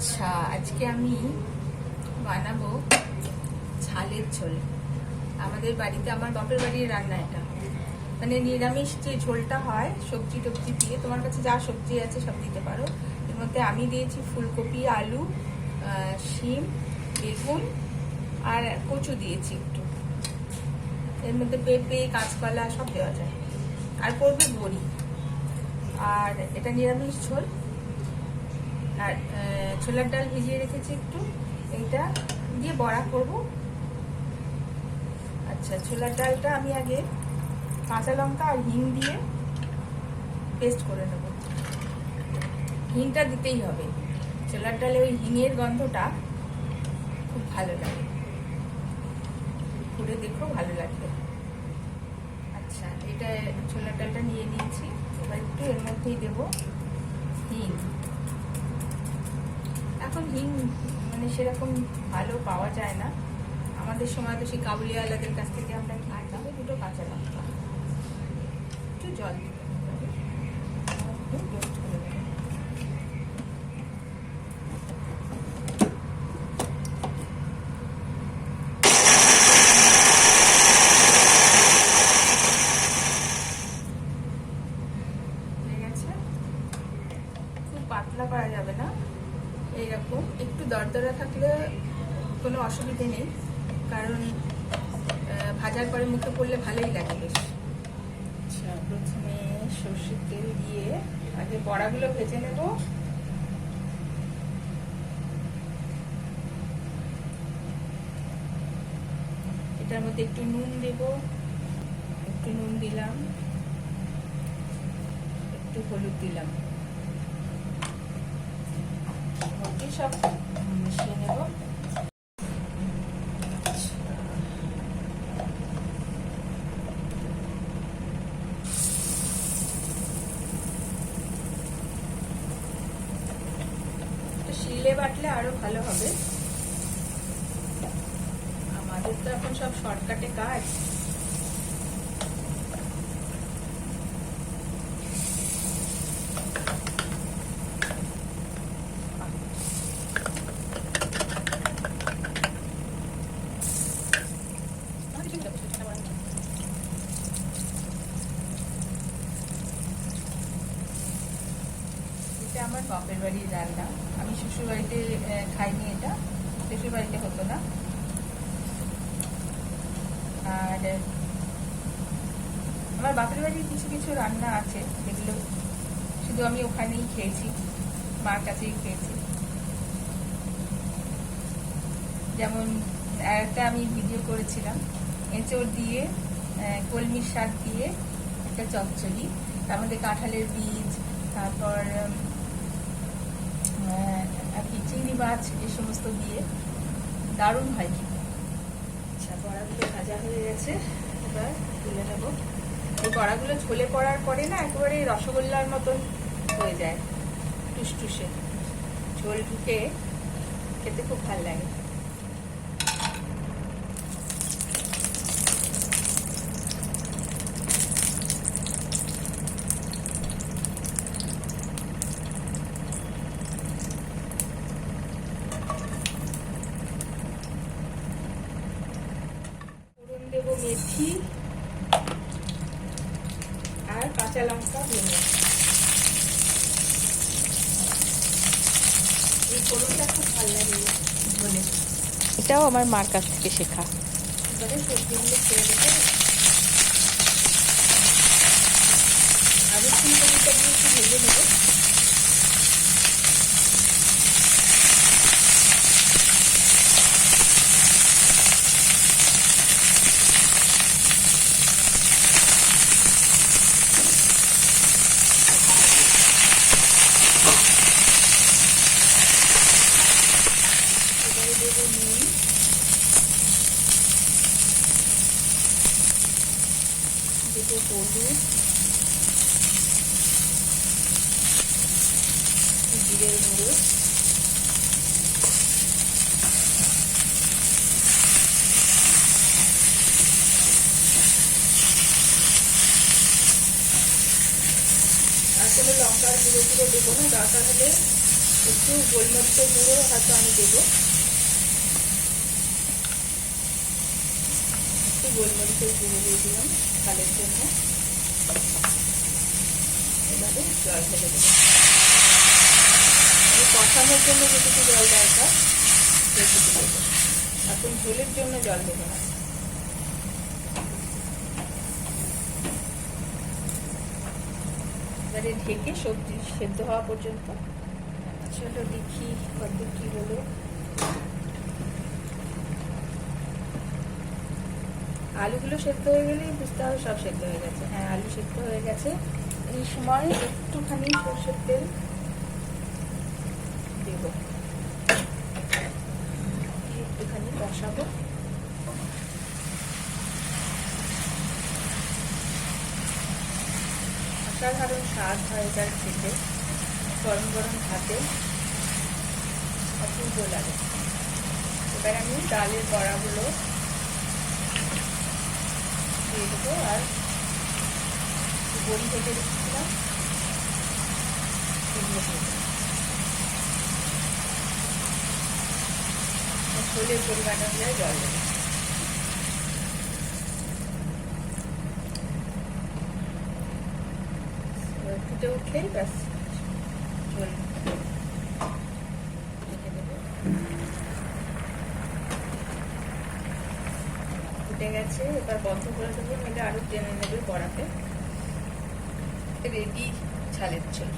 আচ্ছা, আজকে আমি বানাবো ঝালের ঝোল। আমাদের বাড়িতে, আমার বাপের বাড়ির রান্না এটা, মানে নিরামিষ যে ঝোলটা হয় সবজি টবজি দিয়ে। তোমার কাছে যা সবজি আছে সব দিতে পারো। এর মধ্যে আমি দিয়েছি ফুলকপি, আলু, শিম, বেগুন আর কচু দিয়েছি একটু। এর মধ্যে পেঁপে, কাঁচকলা সব দেওয়া যায়, আর পড়বে বড়ি। আর এটা নিরামিষ ঝোল। আর ছোলার ডাল ভিজিয়ে রেখেছি একটু, এইটা দিয়ে বড়া করব। আচ্ছা, ছোলার ডালটা আমি আগে কাঁচা লঙ্কা আর হিং দিয়ে পেস্ট করে নেব। হিংটা দিতেই হবে, ছোলার ডালে ওই হিঙের গন্ধটা খুব ভালো লাগে, করে দেখো, ভালো লাগবে। আচ্ছা, এটা ছোলার ডালটা নিয়ে নিয়েছি। এবার একটু এর মধ্যেই দেবো হিং। এখন হিং মানে সেরকম ভালো পাওয়া যায় না, আমাদের সময় তো সেই কাবুলিওয়ালাদের কাছ থেকে আমরা খাইতাম। দুটো কাঁচা লঙ্কা, একটু জল দিতে হবে, পেস্ট করে দেবো। হয়ে গেছে। খুব পাতলা করা যাবে না, এইরকম একটু দরদরা থাকলে কোনো অসুবিধে নেই, কারণ ভাজার পরে মুখে পড়লে ভালোই লাগে বেশ। আচ্ছা, প্রথমে সর্ষের তেল দিয়ে আগে বড়াগুলো ভেজে নেব। এটার মধ্যে একটু নুন দেব, একটু নুন দিলাম, একটু হলুদ দিলাম, সব মিশিয়ে নেব। শিলে বাটলে আরো ভালো হবে, আমাদের তো এখন সব শর্টকাটে কাজ। আমার বাপের বাড়ির রান্না, আমি শ্বশুর বাড়িতে খাইনি, এটা শ্বশুর বাড়িতে হতো না। আর আমার বাপের বাড়ির কিছু কিছু রান্না আছে যেগুলো শুধু আমি ওখানেই খেয়েছি, মার কাছেই খেয়েছি। যেমন একটা আমি ভিডিও করেছিলাম, এঁচড় দিয়ে কলমির শাক দিয়ে একটা চচ্চড়ি, তার মধ্যে কাঁঠালের বীজ, তারপর চিংড়ি মাছ, এই সমস্ত দিয়ে দারুণ হয় খেতে। আচ্ছা, বড়াগুলো ভাজা হয়ে গেছে, এবার তুলে নেব। এই বড়াগুলো ঝোলে পড়ার পরে না একেবারে রসগোল্লার মতন হয়ে যায়, টুসটুসে, ঝোল ঢুকে খেতে খুব ভালো লাগে। দেবো মেথি আর কাঁচা লঙ্কা ভেঙে, এই ফোড়নটা খুব ভালো লাগে ঝোলে। এটাও আমার মার কাছ থেকে শেখা। এবারে সবজিগুলো ছেড়ে দেবো, আগে ফুলকপিটা দিয়ে একটু ভেজে নেবো। দেবো নুন, দেবো হলুদ, জিরের গুঁড়ো, আর কোনো লঙ্কার গুঁড়ো দেবো না, দরকার হলে একটু গোলমরিচের গুঁড়ো হয়তো আমি দেবো, একটু গোলমরিচের গুঁড়ো দিয়ে দিলাম ঝালের জন্য। এবারে জল ঢেলে দেবো। কষানোর জন্য যেটুকু জল দরকার সেটুকু দেবো, এখন ঝোলের জন্য জল দেবো না। এবারে ঢেকে সবজি সেদ্ধ হওয়া পর্যন্ত। চলো দেখি কত কি হলো। আলুগুলো সেদ্ধ হয়ে গেলেই বুঝতে হবে সব সেদ্ধ হয়ে গেছে। হ্যাঁ, আলু সেদ্ধ হয়ে গেছে। এই সময় একটুখানি সরষের তেল দেব, একটুখানি কষাবো। অসাধারণ স্বাদ হয় এটার খেতে, গরম গরম ভাতে অপূর্ব লাগে। এবার আমি ডালের বড়াগুলো দিয়ে দেবো, আর বড়ি ভেজে রেখেছিলাম সেগুলো দিয়ে দেবো। ঝোলের পরিমাণ অনুযায়ী জল দেবো। ফুটে উঠলেই ব্যাস ঝোল রেখে দেবো। ফুটে গেছে, এবার বন্ধ করে দেবো, নইলে আরো টেনে নেবে বড়াতে। রেডি ঝালের ঝোল।